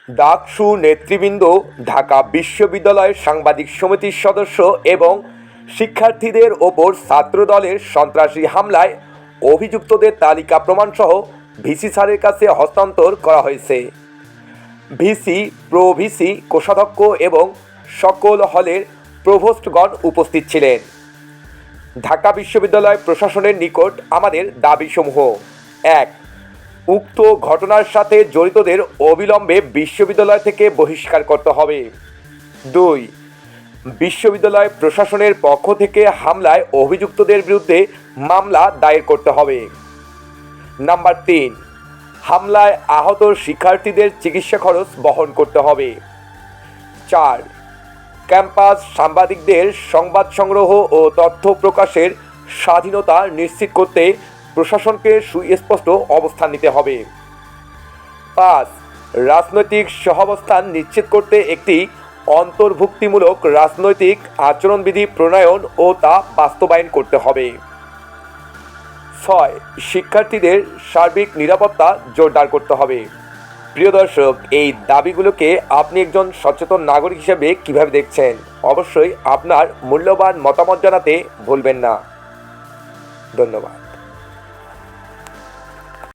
ডাকসু নেতৃবৃন্দ ঢাকা বিশ্ববিদ্যালয়ের সাংবাদিক সমিতির সদস্য এবং শিক্ষার্থীদের ওপর ছাত্রদলের সন্ত্রাসী হামলায় অভিযুক্তদের তালিকা প্রমাণসহ ভিসি স্যারের কাছে হস্তান্তর করা হয়েছে। ভিসি, প্রো ভিসি, কোষাধ্যক্ষ এবং সকল হলের প্রভোস্টগণ উপস্থিত ছিলেন। ঢাকা বিশ্ববিদ্যালয় প্রশাসনের নিকট আমাদের দাবিসমূহ: ১. উক্ত ঘটনার সাথে জড়িতদের অবিলম্বে বিশ্ববিদ্যালয় থেকে বহিষ্কার করতে হবে। ২. বিশ্ববিদ্যালয় প্রশাসনের পক্ষ থেকে হামলায় অভিযুক্তদের বিরুদ্ধে মামলা দায়ের করতে হবে। নাম্বার ৩. হামলায় আহত শিক্ষার্থীদের চিকিৎসা খরচ বহন করতে হবে। ৪. ক্যাম্পাস সাংবাদিকদের সংবাদ সংগ্রহ ও তথ্য প্রকাশের স্বাধীনতা নিশ্চিত করতে প্রশাসনকে সুস্পষ্ট অবস্থান নিতে হবে। ৫. রাজনৈতিক সহাবস্থান নিশ্চিত করতে একটি অন্তর্ভুক্তিমূলক রাজনৈতিক আচরণবিধি প্রণয়ন ও তা বাস্তবায়ন করতে হবে। ৬. শিক্ষার্থীদের সার্বিক নিরাপত্তা জোরদার করতে হবে। প্রিয় দর্শক, এই দাবিগুলোকে আপনি একজন সচেতন নাগরিক হিসেবে কিভাবে দেখছেন? অবশ্যই আপনার মূল্যবান মতামত জানাতে ভুলবেন না। ধন্যবাদ।